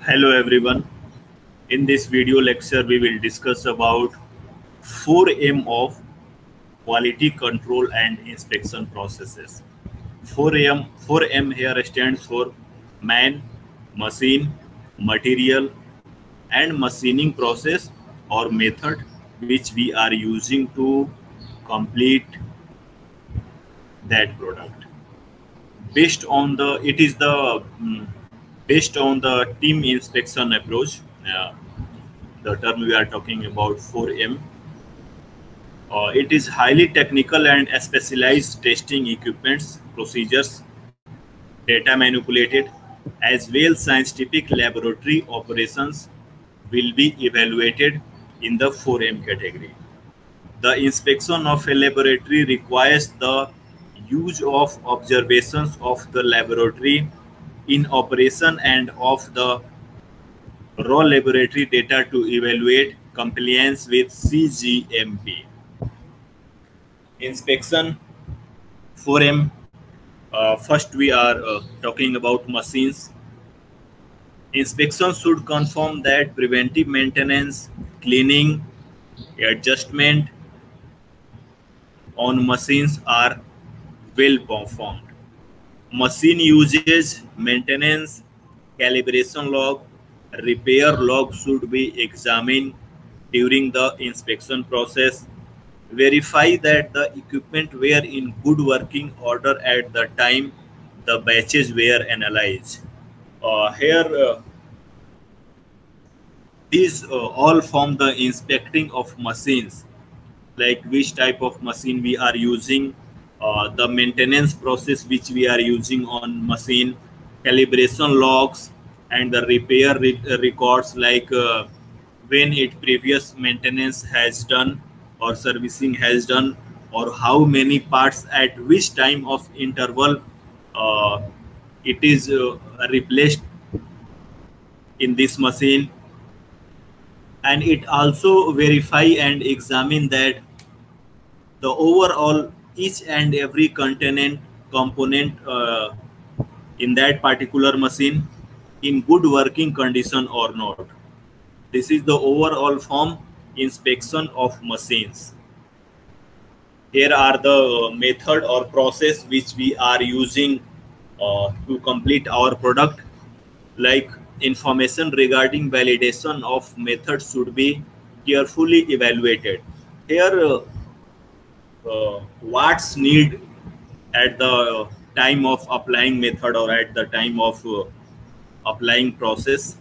Hello everyone. In this video lecture, we will discuss about 4M of quality control and inspection processes. 4M here stands for man, machine, material, and machining process or method which we are using to complete that product. Based on the it is the based on the team inspection approach. The term we are talking about 4M. It is highly technical and specialized testing equipments, procedures, data manipulated, as well scientific laboratory operations will be evaluated in the 4M category. The inspection of a laboratory requires the use of observations of the laboratory in operation and of the raw laboratory data to evaluate compliance with CGMP. Inspection 4M. First, we are talking about machines. Inspection should confirm that preventive maintenance, cleaning, adjustment on machines are well performed. Machine usage, maintenance, calibration log, repair log should be examined during the inspection process. Verify that the equipment were in good working order at the time the batches were analyzed. Here, these all form the inspecting of machines, like which type of machine we are using, the maintenance process which we are using on machine, calibration logs, and the repair records, like when it previous maintenance has done or servicing has done, or how many parts at which time of interval uh, it is replaced in this machine. And it also verify and examine that the overall each and every component in that particular machine in good working condition or not. This is the overall form inspection of machines. Here are the method or process which we are using to complete our product. Like, information regarding validation of method should be carefully evaluated. Here, what's need at the time of applying method or at the time of applying process.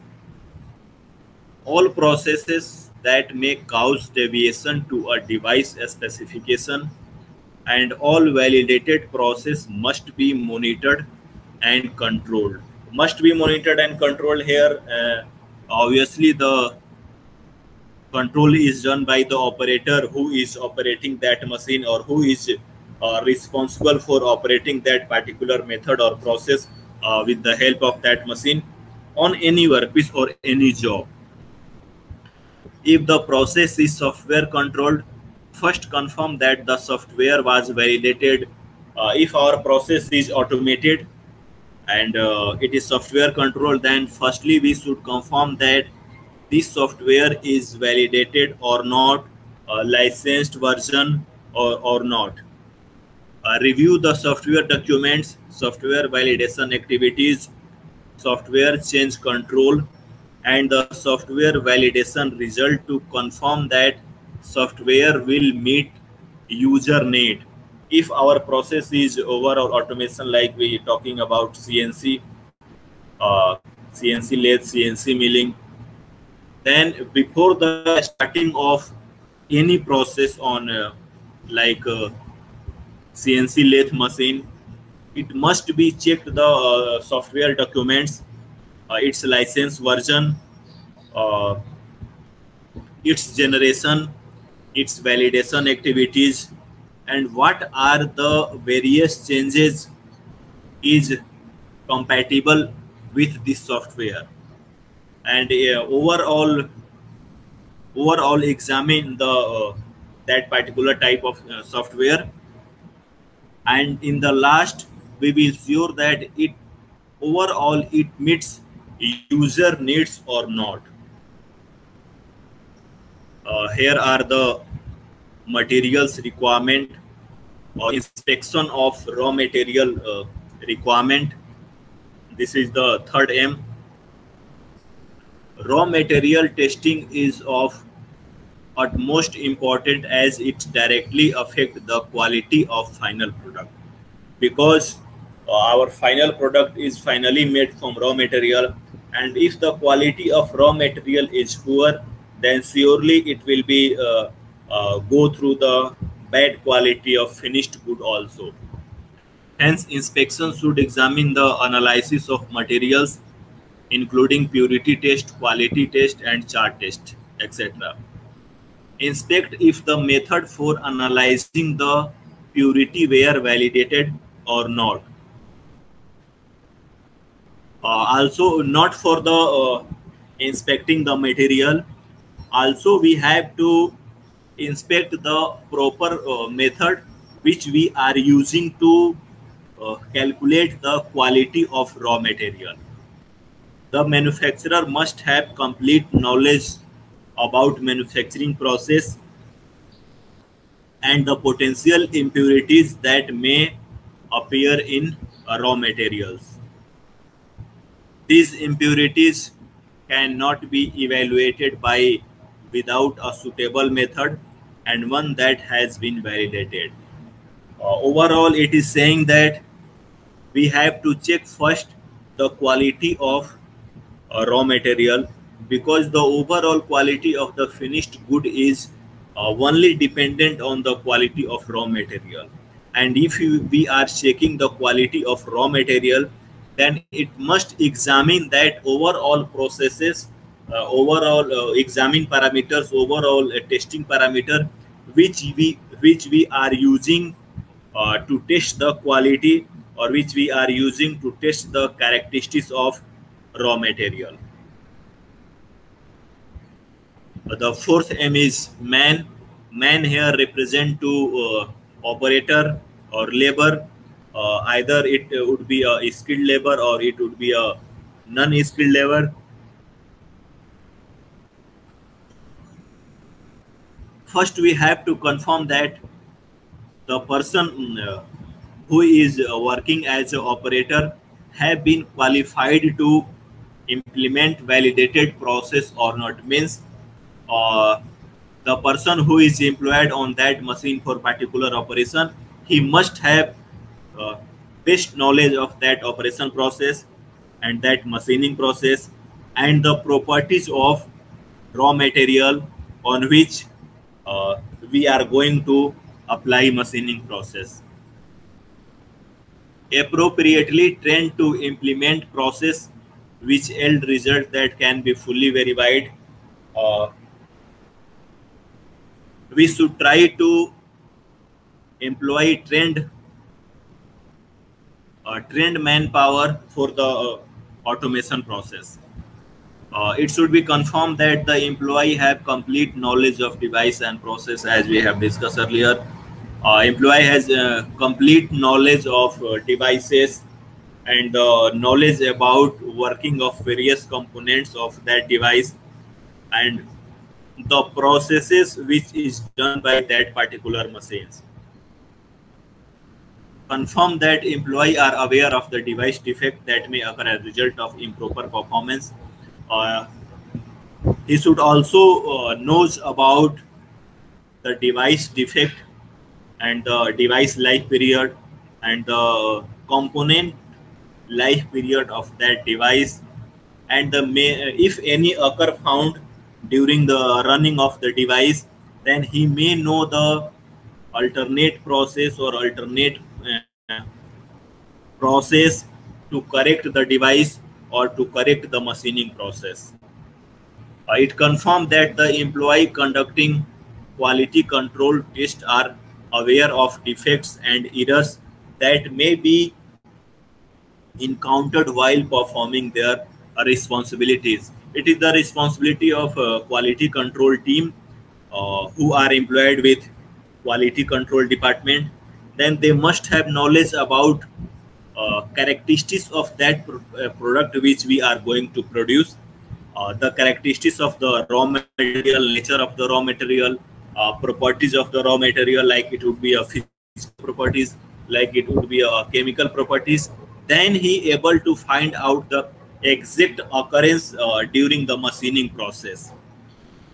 All processes that may cause deviation to a device specification and all validated process must be monitored and controlled. Must be monitored and controlled here. Obviously, the control is done by the operator who is operating that machine, or who is responsible for operating that particular method or process with the help of that machine on any workpiece or any job. If the process is software controlled, first confirm that the software was validated. If our process is automated and it is software controlled, then firstly we should confirm that this software is validated or not, licensed version or not. Review the software documents, software validation activities, software change control, and the software validation result to confirm that software will meet user need. If our process is overall automation, like we talking about CNC, CNC lathe, CNC milling, then before the starting of any process on CNC lathe machine, it must be checked the software documents, its license version, uh, its generation, its validation activities, and what are the various changes is compatible with this software. And overall examine the that particular type of software, and in the last we will sure that it overall it meets user needs or not. Here are the materials requirement or inspection of raw material requirement. This is the third M. Raw material testing is of utmost important as it directly affects the quality of final product, because our final product is finally made from raw material, and if the quality of raw material is poor, then surely it will be go through the bad quality of finished good also. Hence, inspection should examine the analysis of materials, including purity test, quality test, and chart test, etc. Inspect if the method for analyzing the purity were validated or not. Also, not for the inspecting the material, also we have to inspect the proper method which we are using to calculate the quality of raw material. The manufacturer must have complete knowledge about manufacturing process and the potential impurities that may appear in raw materials. These impurities cannot be evaluated by without a suitable method and one that has been validated. Overall, it is saying that we have to check first the quality of raw material, because the overall quality of the finished good is only dependent on the quality of raw material. And if we are checking the quality of raw material, then it must examine that overall processes, overall examine parameters, overall testing parameter which we are using to test the quality, or which we are using to test the characteristics of raw material. The fourth M is man. Man here represent to operator or labor. Either it would be a skilled labor or it would be a non-skilled labor. First, we have to confirm that the person who is working as an operator have been qualified to implement validated process or not. Means the person who is employed on that machine for particular operation, he must have best knowledge of that operation process and that machining process and the properties of raw material on which we are going to apply machining process. Appropriately trained to implement process which yield result that can be fully verified. We should try to employ trained manpower for the automation process. It should be confirmed that the employee have complete knowledge of device and process, as we have discussed earlier. Employee has complete knowledge of devices and knowledge about working of various components of that device and the processes which is done by that particular machines. Confirm that employee are aware of the device defect that may occur as a result of improper performance. He should also knows about the device defect and the device life period and the component life period of that device, and if any occur found during the running of the device, then he may know the alternate process or alternate process to correct the device or to correct the machining process. It confirmed that the employee conducting quality control tests are aware of defects and errors that may be encountered while performing their responsibilities. It is the responsibility of a quality control team who are employed with quality control department. Then they must have knowledge about characteristics of that product which we are going to produce, the characteristics of the raw material, nature of the raw material, properties of the raw material, like it would be a physical properties, like it would be a chemical properties. Then he able to find out the exact occurrence during the machining process.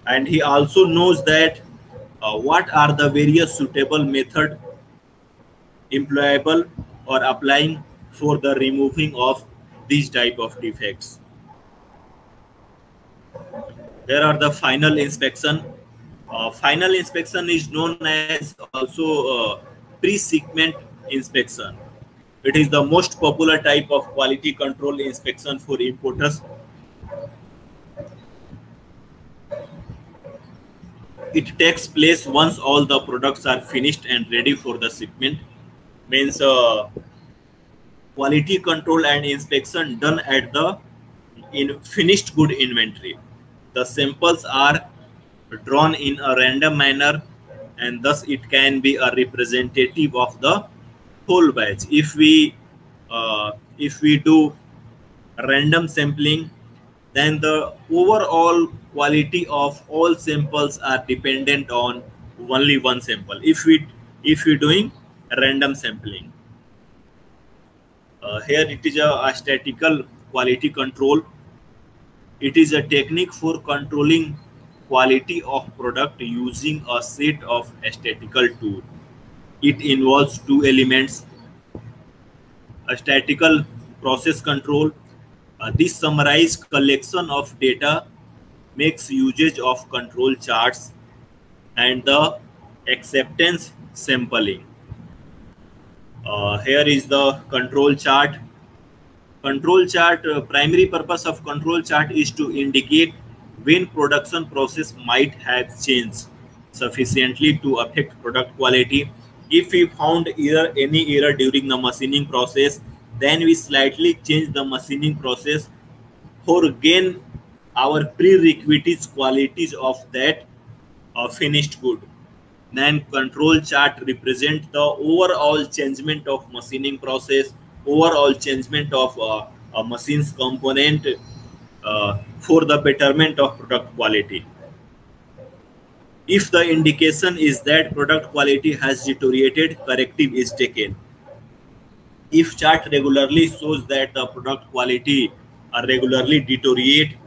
And he also knows that what are the various suitable method employable or applying for the removing of these type of defects. There are the final inspection. Final inspection is known as also pre-shipment inspection. It is the most popular type of quality control inspection for importers. It takes place once all the products are finished and ready for the shipment. Means quality control and inspection done at the finished good inventory. The samples are drawn in a random manner, and thus it can be a representative of the whole batch. If we do random sampling, then the overall quality of all samples are dependent on only one sample. If we doing random sampling, here it is a statistical quality control. It is a technique for controlling quality of product using a set of statistical tools. It involves two elements: a statistical process control. This summarized collection of data makes usage of control charts, and the acceptance sampling. Here is the control chart. Control chart, primary purpose of control chart is to indicate when production process might have changed sufficiently to affect product quality. If we found any error during the machining process, then we slightly change the machining process for gain our prerequisite qualities of that finished good. Then control chart represent the overall changement of machining process, overall changement of a machine's component for the betterment of product quality. If the indication is that product quality has deteriorated, corrective is taken. If chart regularly shows that the product quality regularly deteriorate,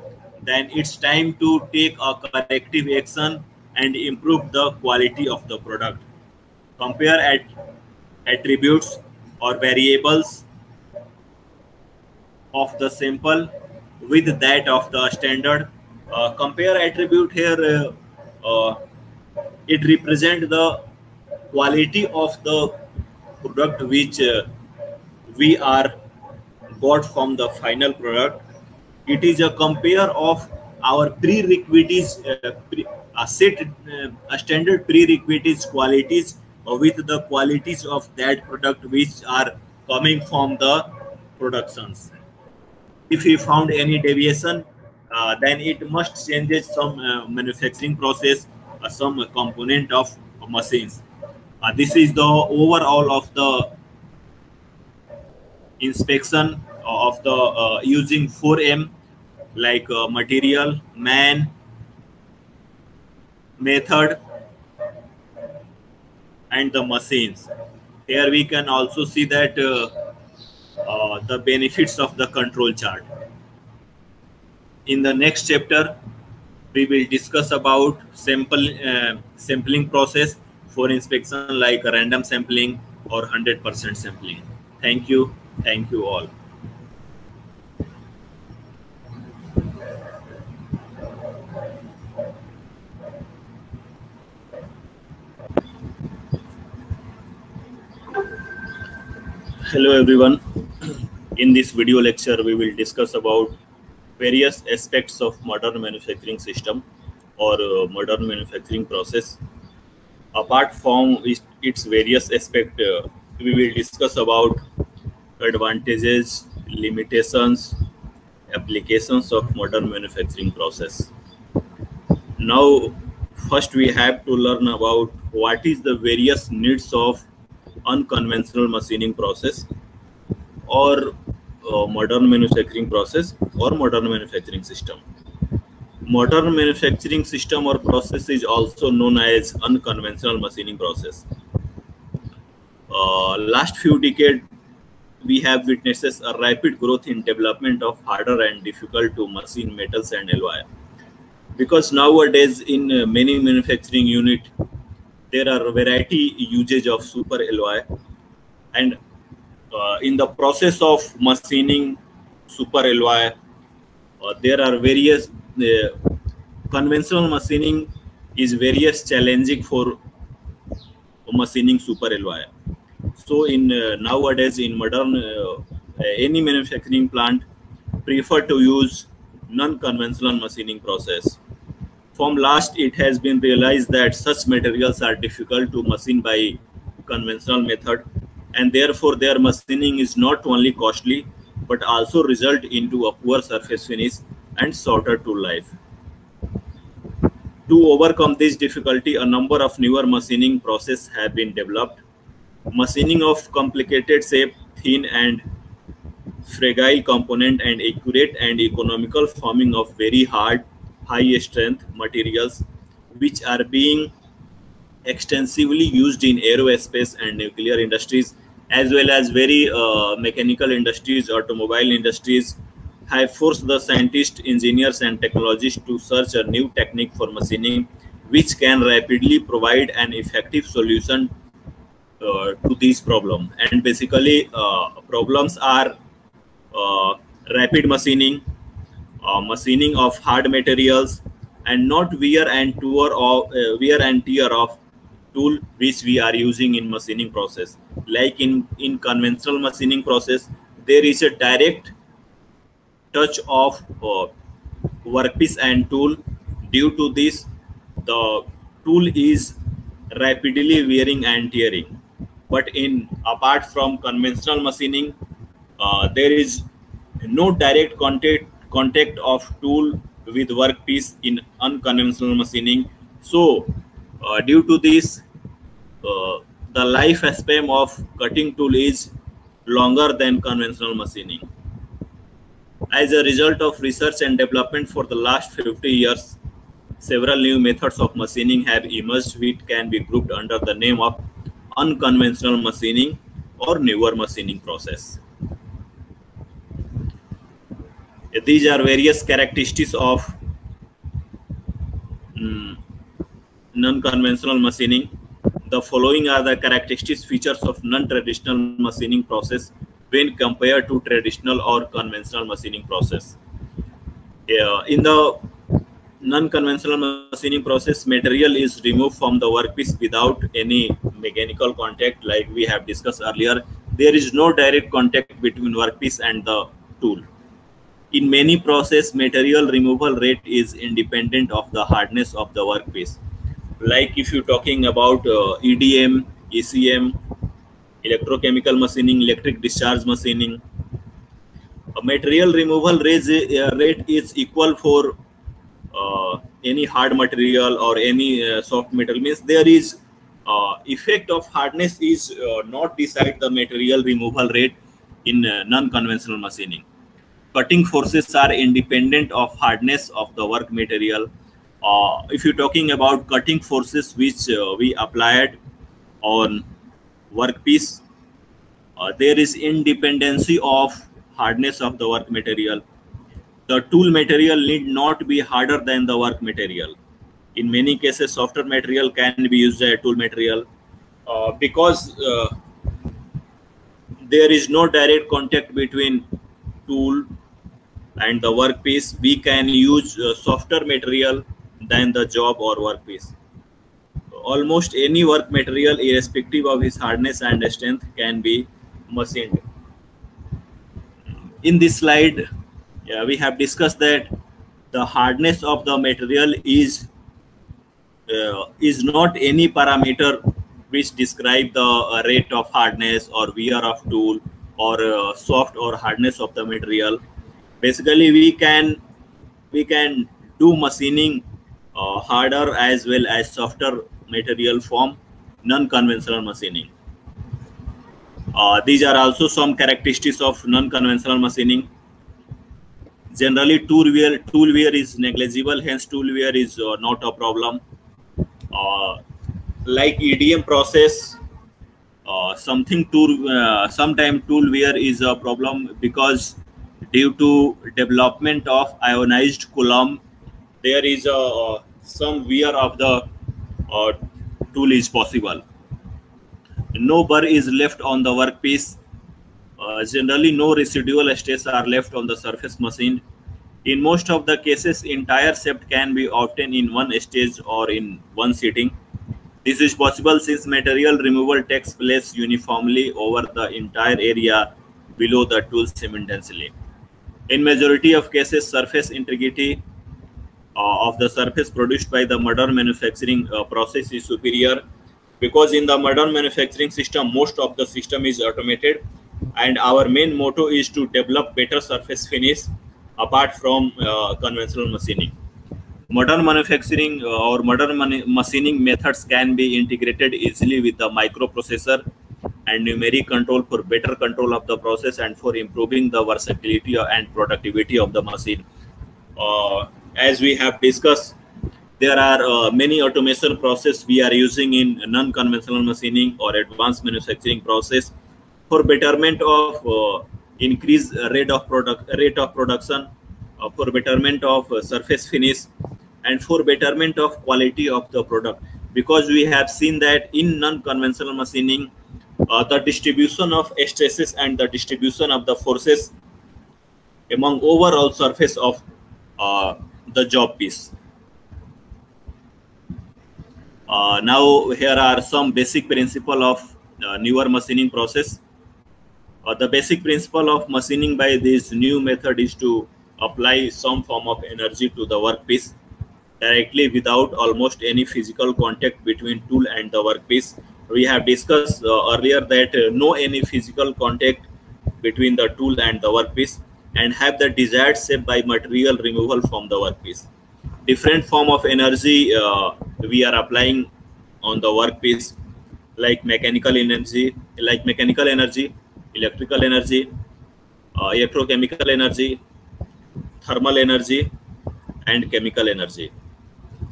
then it's time to take a corrective action and improve the quality of the product. Compare attributes or variables of the sample with that of the standard. Compare attribute here, it represents the quality of the product which we are got from the final product. It is a compare of our prerequisites, standard prerequisites qualities with the qualities of that product which are coming from the productions. If we found any deviation, then it must change some manufacturing process, some component of machines. This is the overall of the inspection of the using 4M, like material, man, method, and the machines. Here we can also see that the benefits of the control chart. In the next chapter, we will discuss about sampling process for inspection, like random sampling or 100% sampling. Thank you. Thank you all. Hello everyone. In this video lecture, we will discuss about various aspects of modern manufacturing system or modern manufacturing process. Apart from its various aspects, we will discuss about advantages, limitations, applications of modern manufacturing process. Now, first we have to learn about what is the various needs of unconventional machining process. or modern manufacturing process or modern manufacturing system. Modern manufacturing system or process is also known as unconventional machining process. Last few decades, we have witnessed a rapid growth in development of harder and difficult to machine metals and alloy. Because nowadays in many manufacturing unit, there are variety usage of super alloy, and in the process of machining super alloy, there are various conventional machining is various challenging for machining super alloy. So in nowadays in modern any manufacturing plant prefer to use non-conventional machining process. From last, it has been realized that such materials are difficult to machine by conventional method, and therefore their machining is not only costly but also result into a poor surface finish and shorter tool life. To overcome this difficulty, a number of newer machining processes have been developed. Machining of complicated shape, thin and fragile component, and accurate and economical forming of very hard, high strength materials, which are being extensively used in aerospace and nuclear industries, as well as very mechanical industries, automobile industries, have forced the scientists, engineers, and technologists to search a new technique for machining, which can rapidly provide an effective solution to these problems. And basically, problems are rapid machining, machining of hard materials, and not wear and tear of tool which we are using in machining process. Like in conventional machining process, there is a direct touch of workpiece and tool. Due to this, the tool is rapidly wearing and tearing. But in apart from conventional machining, there is no direct contact of tool with workpiece in unconventional machining. So due to this, the lifespan of cutting tool is longer than conventional machining. As a result of research and development for the last 50 years, several new methods of machining have emerged which can be grouped under the name of unconventional machining or newer machining process. These are various characteristics of non-conventional machining. The following are the characteristics features of non-traditional machining process when compared to traditional or conventional machining process. In the non-conventional machining process, material is removed from the workpiece without any mechanical contact. Like we have discussed earlier, there is no direct contact between workpiece and the tool. In many process, material removal rate is independent of the hardness of the workpiece. Like if you're talking about EDM, ECM, electrochemical machining, electric discharge machining, a material removal rate is equal for any hard material or any soft metal. Means there is effect of hardness is not decide the material removal rate in non-conventional machining. Cutting forces are independent of hardness of the work material. If you're talking about cutting forces which we applied on workpiece, there is independency of hardness of the work material. The tool material need not be harder than the work material. In many cases, softer material can be used as a tool material because there is no direct contact between tool and the workpiece. We can use softer material than the job or workpiece. Almost any work material, irrespective of its hardness and strength, can be machined. In this slide, we have discussed that the hardness of the material is not any parameter which describe the rate of hardness or wear of tool or soft or hardness of the material. Basically, we can do machining harder as well as softer material from non-conventional machining. These are also some characteristics of non-conventional machining. Generally, tool wear is negligible, hence tool wear is not a problem. Like EDM process, sometime tool wear is a problem because due to development of ionized coulomb, there is some wear of the uh, tool is possible. No burr is left on the workpiece. Generally, no residual stains are left on the surface machine. In most of the cases, entire shaft can be obtained in one stage or in one sitting. This is possible since material removal takes place uniformly over the entire area below the tool simultaneously. In majority of cases, surface integrity of the surface produced by the modern manufacturing process is superior, because in the modern manufacturing system, most of the system is automated, and our main motto is to develop better surface finish apart from conventional machining. Modern manufacturing or modern machining methods can be integrated easily with the microprocessor and numeric control for better control of the process and for improving the versatility and productivity of the machine. As we have discussed, there are many automation process we are using in non-conventional machining or advanced manufacturing process for betterment of increase rate of production, for betterment of surface finish, and for betterment of quality of the product. Because we have seen that in non-conventional machining, the distribution of stresses and the distribution of the forces among overall surface of the job piece. Now here are some basic principle of newer machining process. The basic principle of machining by this new method is to apply some form of energy to the workpiece directly without almost any physical contact between tool and the workpiece. We have discussed earlier that no any physical contact between the tool and the workpiece, and have the desired shape by material removal from the workpiece. Different form of energy we are applying on the workpiece, like mechanical energy, electrical energy, electrochemical energy, thermal energy, and chemical energy.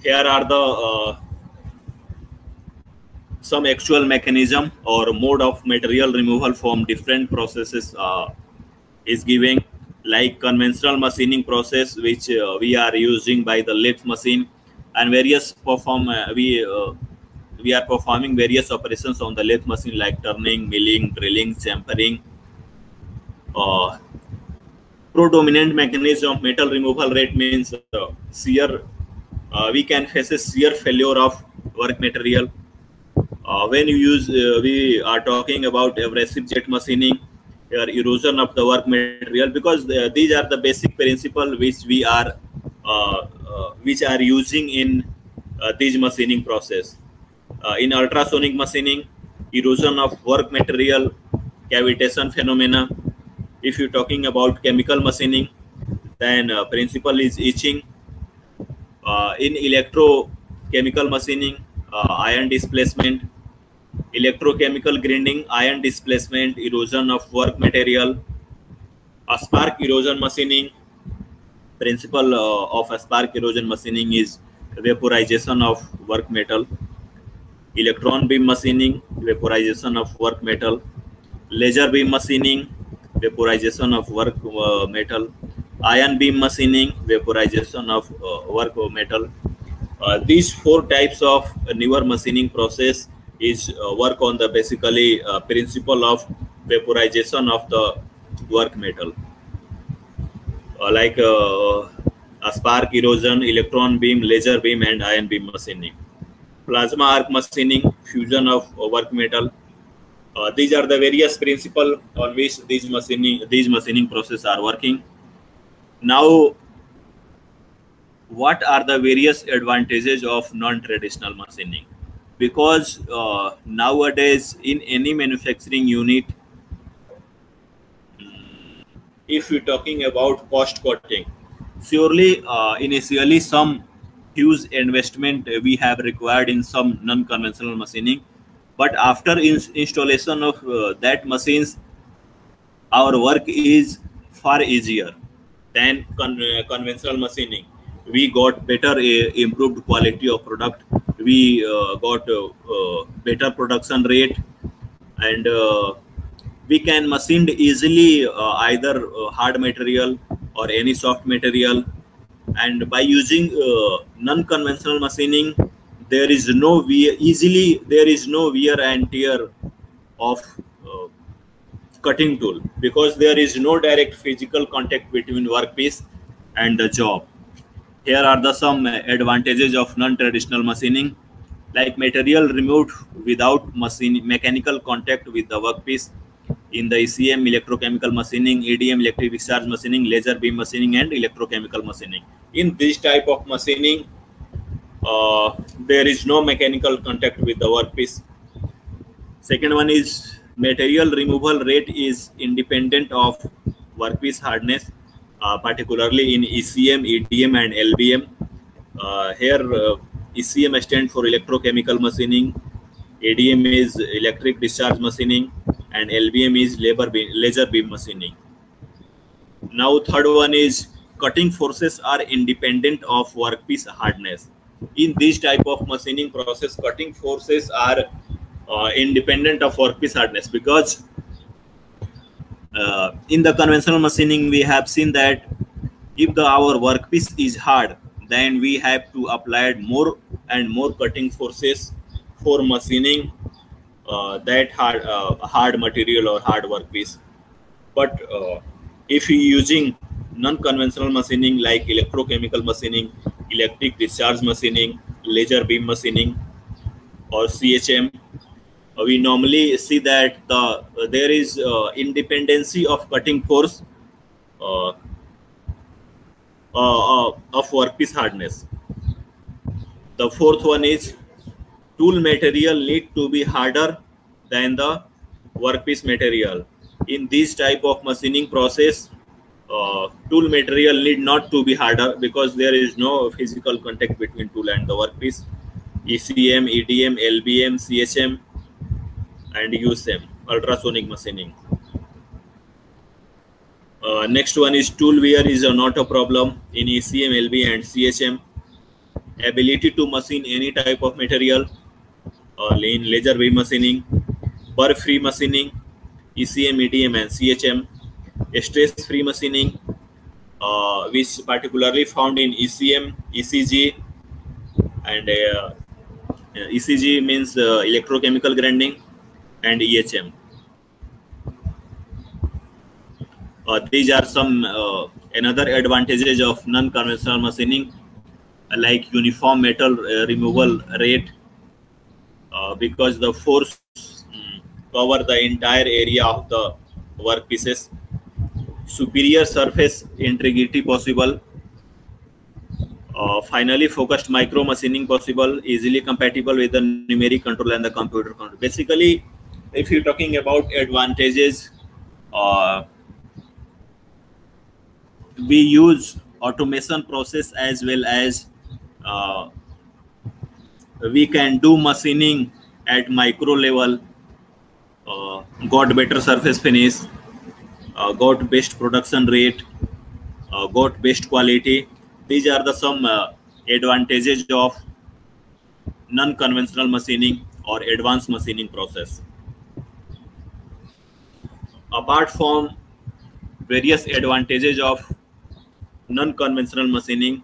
Here are the some actual mechanism or mode of material removal from different processes is giving, like conventional machining process, which we are using by the lathe machine, and we are performing various operations on the lathe machine like turning, milling, drilling, chamfering. Predominant mechanism of metal removal rate means shear. We can face a shear failure of work material. When you use, we are talking about abrasive jet machining, erosion of the work material, because these are the basic principle which are using in this machining process. In ultrasonic machining, erosion of work material, cavitation phenomena. If you're talking about chemical machining, then principle is etching. In electrochemical machining, ion displacement, electrochemical grinding, ion displacement, erosion of work material. A spark erosion machining, principle of a spark erosion machining is vaporization of work metal. Electron beam machining, vaporization of work metal. Laser beam machining, vaporization of work metal. Ion beam machining, vaporization of work metal. These four types of newer machining process is work on the basically principle of vaporization of the work metal, like a spark erosion, electron beam, laser beam, and ion beam machining. Plasma arc machining, fusion of work metal. These are the various principles on which these machining process are working. Now, what are the various advantages of non-traditional machining? Because nowadays in any manufacturing unit, if you're talking about cost cutting, surely initially some huge investment we have required in some non-conventional machining, But after installation of that machines, our work is far easier than conventional machining. We got better improved quality of product. We got better production rate, and we can machine easily either hard material or any soft material. And by using non-conventional machining, there is no wear and tear of uh, cutting tool, because there is no direct physical contact between workpiece and the job. Here are the some advantages of non-traditional machining, like material removed without mechanical contact with the workpiece in the ECM, electrochemical machining, EDM, electric discharge machining, laser beam machining, and electrochemical machining. In this type of machining, there is no mechanical contact with the workpiece. Second one is material removal rate is independent of workpiece hardness, particularly in ECM, EDM, and LBM. Here, ECM stands for electrochemical machining, ADM is electric discharge machining, and LBM is laser beam machining. Now, third one is cutting forces are independent of workpiece hardness. In this type of machining process, cutting forces are independent of workpiece hardness, because in the conventional machining we have seen that if our workpiece is hard, then we have to apply more and more cutting forces for machining that hard material or hard workpiece. But if you using non-conventional machining like electrochemical machining, electric discharge machining, laser beam machining, or CHM, we normally see that there is independency of cutting force of workpiece hardness. The fourth one is tool material need to be harder than the workpiece material. In this type of machining process, tool material need not to be harder, because there is no physical contact between tool and the workpiece. ECM, EDM, LBM, CHM, and USM, ultrasonic machining. Next one is tool wear is not a problem in ECM, LB, and CHM. Ability to machine any type of material in laser beam machining, burr-free machining, ECM, EDM, and CHM. Stress-free machining, which particularly found in ECM, ECG, and ECG means electrochemical grinding, and EHM. These are some another advantages of non-conventional machining, like uniform metal removal rate, because the force cover the entire area of the workpieces. Superior surface integrity possible. Finally, focused micro machining possible, easily compatible with the numeric control and the computer control. Basically, if you're talking about advantages, we use automation process, as well as we can do machining at micro level, got better surface finish, got best production rate, got best quality. These are the some advantages of non-conventional machining or advanced machining process. Apart from various advantages of non-conventional machining,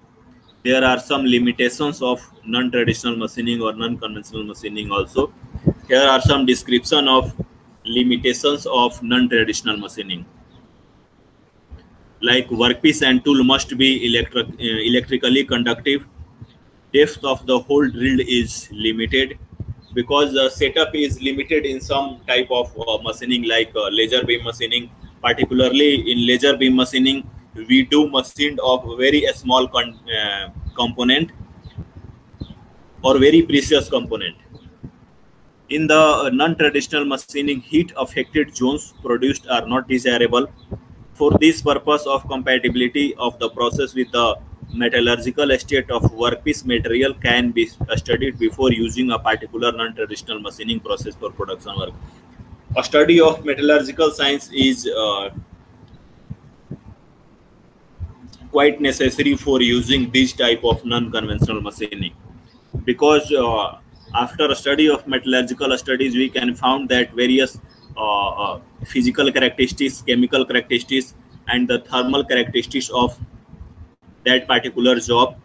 there are some limitations of non-traditional machining or non-conventional machining also. Here are some description of limitations of non-traditional machining. Like workpiece and tool must be electrically conductive. Depth of the hole drilled is limited, because the setup is limited in some type of machining, like laser beam machining. Particularly in laser beam machining, we do machined of very small component or very precious component. In the non-traditional machining, heat affected zones produced are not desirable. For this purpose of compatibility of the process with the metallurgical state of workpiece material can be studied before using a particular non-traditional machining process for production work. A study of metallurgical science is quite necessary for using this type of non-conventional machining, because after a study of metallurgical studies, we can found that various physical characteristics, chemical characteristics, and the thermal characteristics of that particular job.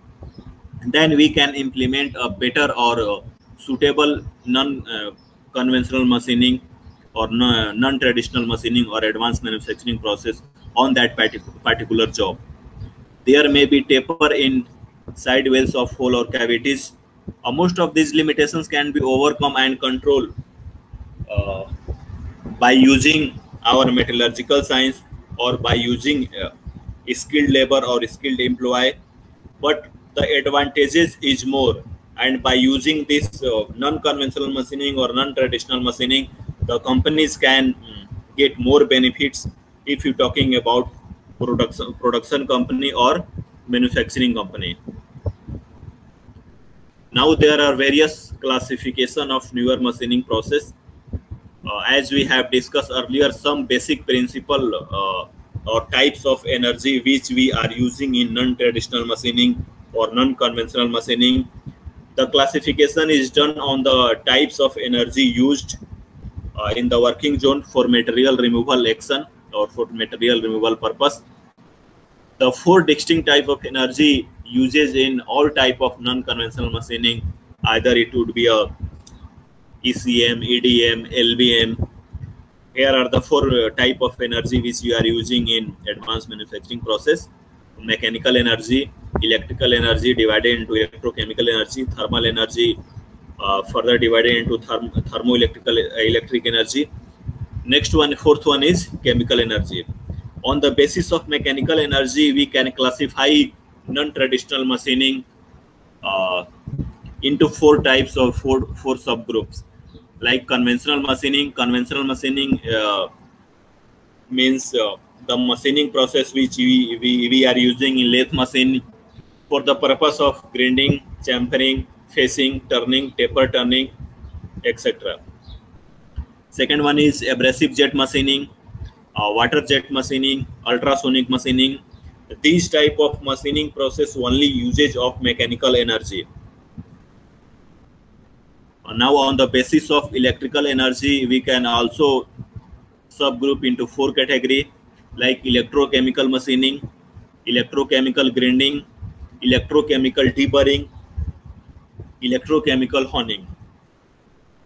Then we can implement a better or suitable non-conventional machining or non-traditional machining or advanced manufacturing process on that particular job. There may be taper in side wells of hole or cavities. Most of these limitations can be overcome and controlled by using our metallurgical science or by using skilled labor or skilled employee. But the advantages is more, and by using this non-conventional machining or non-traditional machining, the companies can get more benefits if you're talking about production company or manufacturing company. Now there are various classification of newer machining process. As we have discussed earlier, some basic principle or types of energy which we are using in non-traditional machining or non-conventional machining. The classification is done on the types of energy used in the working zone for material removal action or for material removal purpose. The four distinct type of energy uses in all type of non-conventional machining, either it would be a ECM, EDM, LBM. Here are the four type of energy which you are using in advanced manufacturing process: mechanical energy, electrical energy divided into electrochemical energy, thermal energy further divided into electric energy. Next one, fourth one is chemical energy. On the basis of mechanical energy, we can classify non-traditional machining into four types of four subgroups. Like conventional machining. Conventional machining means the machining process which we are using in lathe machine for the purpose of grinding, chamfering, facing, turning, taper turning, etc. Second one is abrasive jet machining, water jet machining, ultrasonic machining. These type of machining process only usage of mechanical energy. Now on the basis of electrical energy, we can also subgroup into four category, like electrochemical machining, electrochemical grinding, electrochemical deburring, electrochemical honing.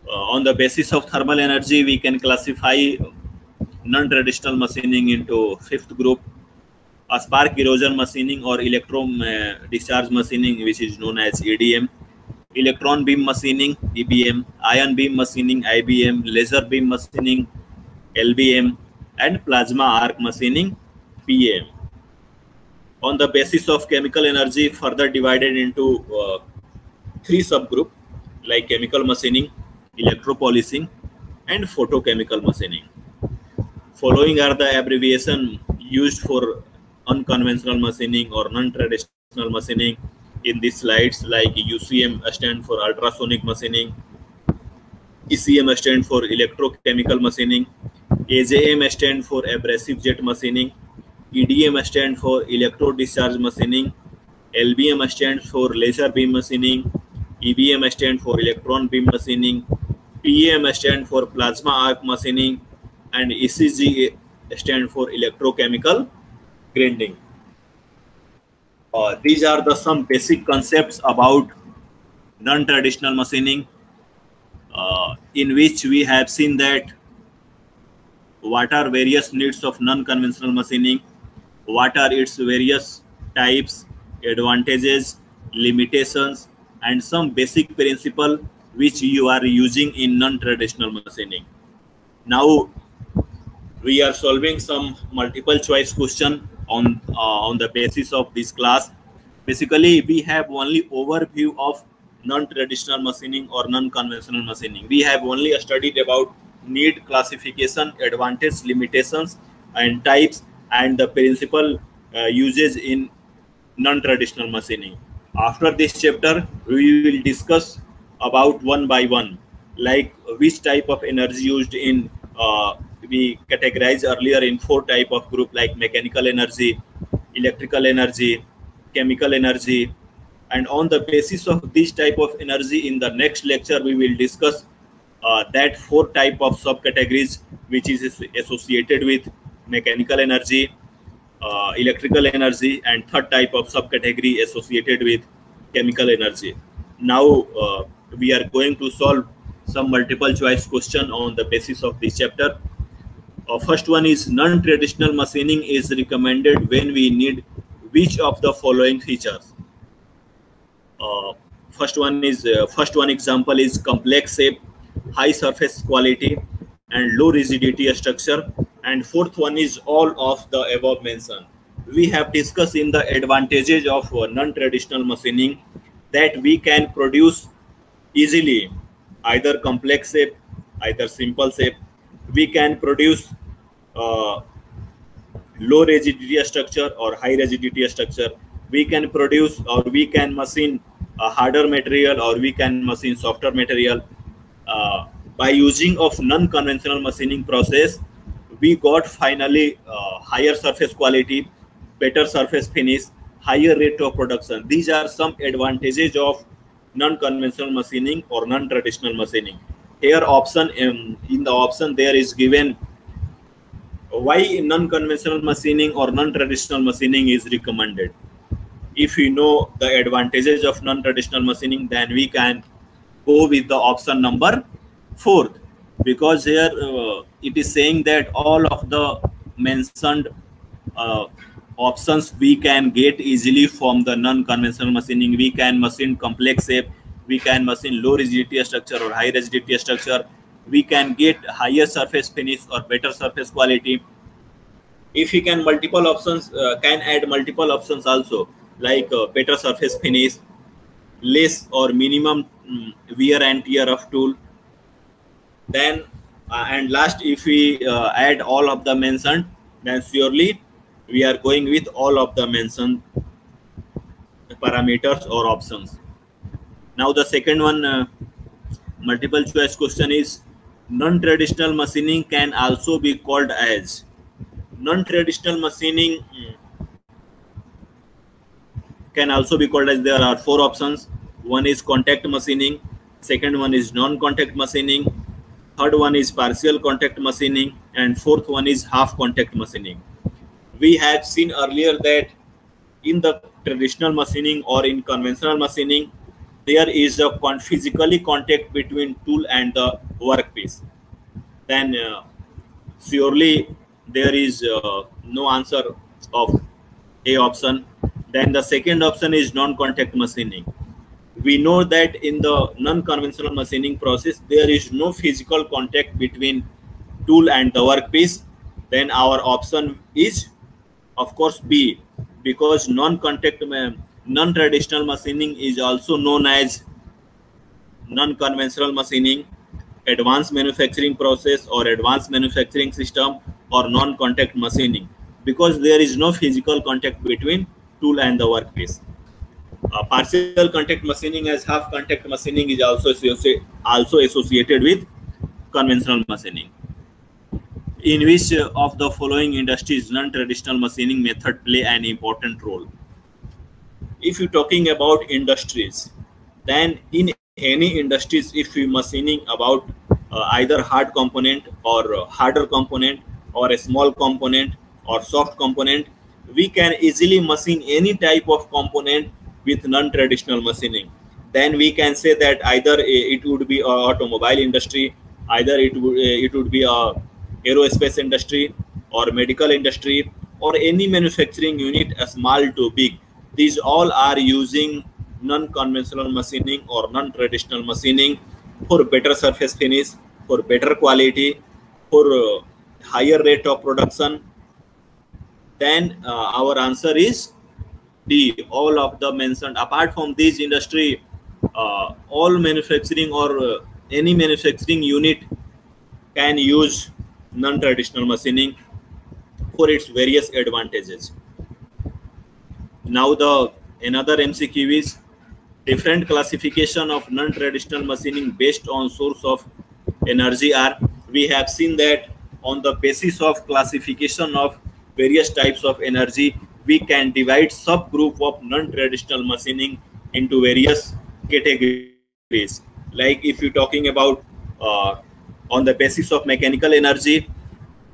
On the basis of thermal energy, we can classify non-traditional machining into fifth group: a spark erosion machining or electro discharge machining, which is known as EDM, electron beam machining EBM, ion beam machining IBM, laser beam machining LBM, and plasma arc machining PAM. On the basis of chemical energy, further divided into three subgroup, like chemical machining, electropolishing, and photochemical machining. Following are the abbreviation used for unconventional machining or non-traditional machining in these slides, like UCM stand for ultrasonic machining, ECM stand for electrochemical machining, AJM stand for abrasive jet machining, EDM stand for electro discharge machining, LBM stands for laser beam machining, EBM stand for electron beam machining, PEM stand for plasma arc machining, and ECG stand for electrochemical grinding. These are the some basic concepts about non-traditional machining, in which we have seen that what are various needs of non-conventional machining, what are its various types, advantages, limitations, and some basic principle which you are using in non-traditional machining. Now we are solving some multiple choice question on the basis of this class. Basically, we have only overview of non-traditional machining or non-conventional machining. We have only studied about need, classification, advantage, limitations, and types, and the principal uses in non-traditional machining. After this chapter, we will discuss about one by one, like which type of energy used in, we categorized earlier in 4 type of group, like mechanical energy, electrical energy, chemical energy. And on the basis of this type of energy, in the next lecture we will discuss that 4 type of subcategories which is associated with mechanical energy, electrical energy, and 3rd type of subcategory associated with chemical energy. Now we are going to solve some multiple choice question on the basis of this chapter. First one is, non-traditional machining is recommended when we need which of the following features? First one example is complex shape, high surface quality, and low rigidity structure. And 4th one is all of the above mentioned. We have discussed in the advantages of non-traditional machining that we can produce easily either complex shape, either simple shape. We can produce low rigidity structure or high rigidity structure. We can produce, or we can machine a harder material, or we can machine softer material. By using of non-conventional machining process, we got finally higher surface quality, better surface finish, higher rate of production. These are some advantages of non-conventional machining or non-traditional machining. Here option, in the option there is given why non-conventional machining or non-traditional machining is recommended. If we know the advantages of non-traditional machining, then we can go with the option number 4th, because here it is saying that all of the mentioned options we can get easily from the non-conventional machining. We can machine complex shape, we can machine low rigidity structure or high rigidity structure, we can get higher surface finish or better surface quality. If we can multiple options, can add multiple options also, like better surface finish, less or minimum wear and tear of tool. Then and last, if we add all of the mentioned, then surely we are going with all of the mentioned parameters or options. Now the second one, multiple choice question is, non-traditional machining can also be called as. Non-traditional machining can also be called as, there are 4 options. One is contact machining, second one is non-contact machining, third one is partial contact machining, and 4th one is half contact machining. We had seen earlier that in the traditional machining or in conventional machining, there is a physically contact between tool and the workpiece. Then surely there is no answer of A option. Then the second option is non-contact machining. We know that in the non-conventional machining process, there is no physical contact between tool and the workpiece. Then our option is, of course, B, because non-traditional machining is also known as non-conventional machining, advanced manufacturing process or advanced manufacturing system, or non-contact machining, because there is no physical contact between tool and the workpiece. Partial contact machining as half contact machining is also associated with conventional machining. In which of the following industries non-traditional machining method play an important role? If you're talking about industries, then in any industries, if we machining about either hard component or harder component or a small component or soft component, we can easily machine any type of component with non-traditional machining. Then we can say that either it would be a automobile industry, either it would be a aerospace industry or medical industry, or any manufacturing unit, small to big. These all are using non-conventional machining or non-traditional machining for better surface finish, for better quality, for higher rate of production. Then our answer is D, all of the mentioned. Apart from this industry, all manufacturing or any manufacturing unit can use non-traditional machining for its various advantages. Now the another MCQ is different classification of non-traditional machining based on source of energy are. We have seen that on the basis of classification of various types of energy, we can divide subgroup of non-traditional machining into various categories. Like if you're talking about on the basis of mechanical energy,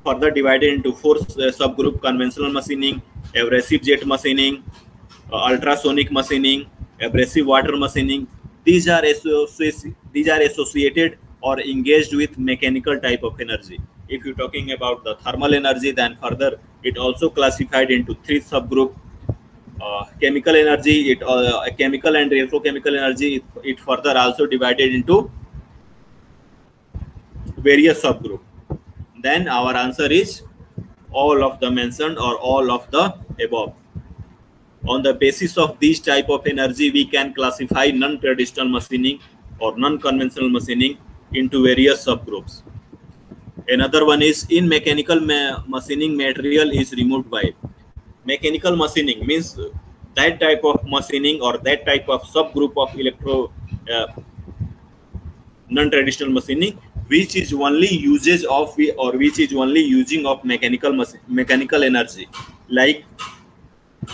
further divided into four subgroup: conventional machining, abrasive jet machining, ultrasonic machining, abrasive water machining. These are associated or engaged with mechanical type of energy. If you're talking about the thermal energy, then further it also classified into three subgroup: chemical energy, chemical and electrochemical energy. It further also divided into various subgroup. Then our answer is all of the mentioned or all of the above. On the basis of these type of energy, we can classify non-traditional machining or non-conventional machining into various subgroups. Another one is in mechanical machining, material is removed by. Mechanical machining means that type of machining or that type of subgroup of non-traditional machining which is only usage of or which is only using of mechanical energy, like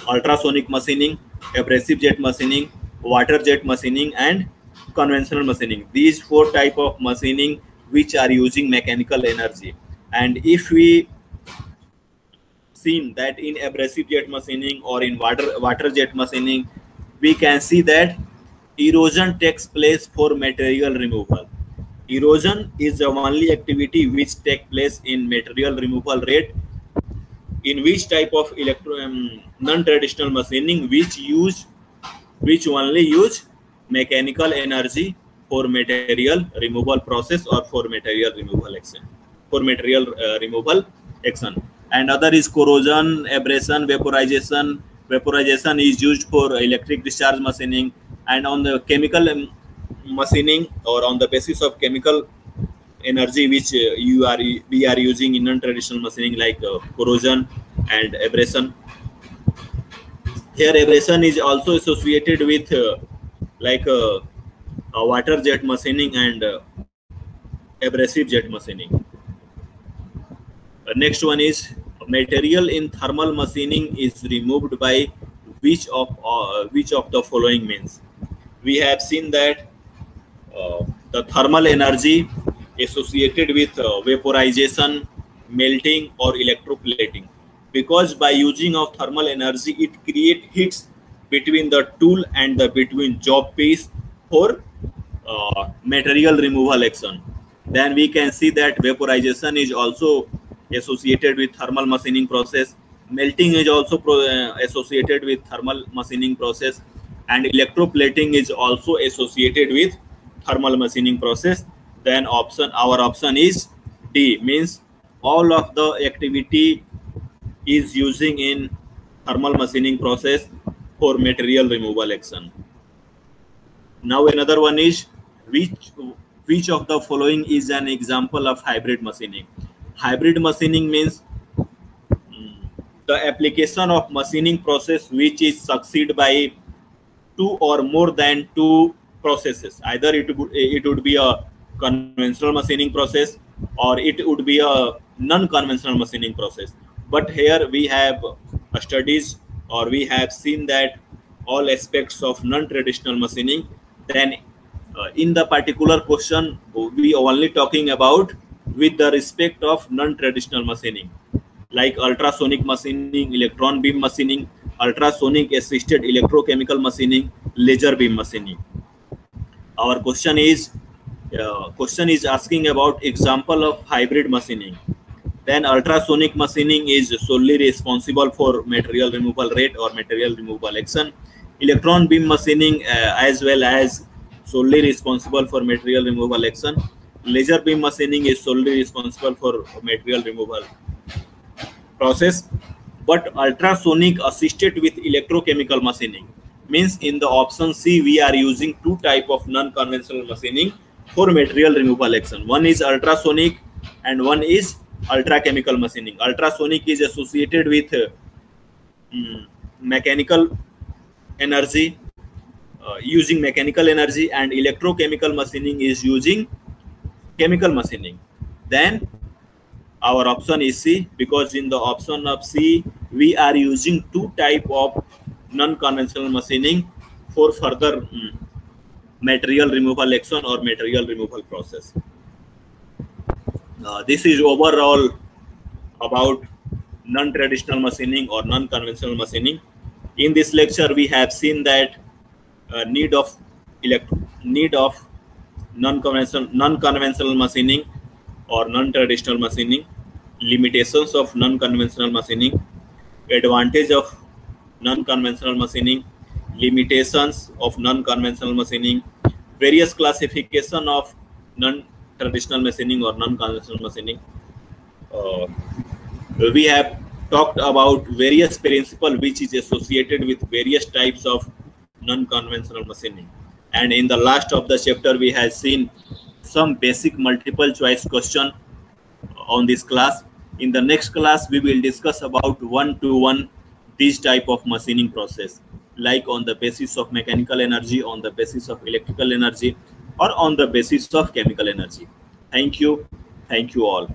ultrasonic machining, abrasive jet machining, water jet machining, and conventional machining. These four type of machining which are using mechanical energy. And if we seen that in abrasive jet machining or in water jet machining, we can see that erosion takes place for material removal. Erosion is the only activity which takes place in material removal rate, in which type of non-traditional machining which only use mechanical energy for material removal process or for material removal action. And other is corrosion, abrasion, vaporization. Vaporization is used for electric discharge machining. And on the chemical machining or on the basis of chemical energy which we are using in non-traditional machining, like corrosion and abrasion. Here abrasion is also associated with water jet machining and abrasive jet machining. Next one is material in thermal machining is removed by which of the following means. We have seen that the thermal energy associated with vaporization, melting, or electroplating, because by using of thermal energy it create heats between the tool and the between job piece for material removal action. Then we can see that vaporization is also associated with thermal machining process, melting is also associated with thermal machining process, and electroplating is also associated with thermal machining process. Then our option is D, means all of the activity is using in thermal machining process for material removal action. Now another one is which of the following is an example of hybrid machining. Hybrid machining means the application of machining process which is succeeded by two or more than two processes. Either it would be a conventional machining process or it would be a non-conventional machining process. But here we have studies or we have seen that all aspects of non-traditional machining. Then in the particular question we are only talking about with the respect of non-traditional machining, like ultrasonic machining, electron beam machining, ultrasonic assisted electrochemical machining, laser beam machining. Our question is asking about example of hybrid machining. Then ultrasonic machining is solely responsible for material removal rate or material removal action. Electron beam machining as well as solely responsible for material removal action. Laser beam machining is solely responsible for material removal process. But ultrasonic assisted with electrochemical machining means in the option C we are using two type of non-conventional machining for material removal action. One is ultrasonic and one is ultrachemical machining. Ultrasonic is associated with mechanical energy using mechanical energy, and electrochemical machining is using chemical machining. Then our option is C, because in the option of C we are using two type of non-conventional machining for further material removal action or material removal process. This is overall about non-traditional machining or non-conventional machining. In this lecture, we have seen that need of non-conventional machining or non-traditional machining, limitations of non-conventional machining, advantage of non-conventional machining, limitations of non-conventional machining, various classification of non-traditional machining or non-conventional machining. We have talked about various principles which is associated with various types of non-conventional machining, and in the last of the chapter we have seen some basic multiple choice question on this class. In the next class we will discuss about one-to-one this type of machining process, like on the basis of mechanical energy, on the basis of electrical energy, or on the basis of chemical energy. Thank you all.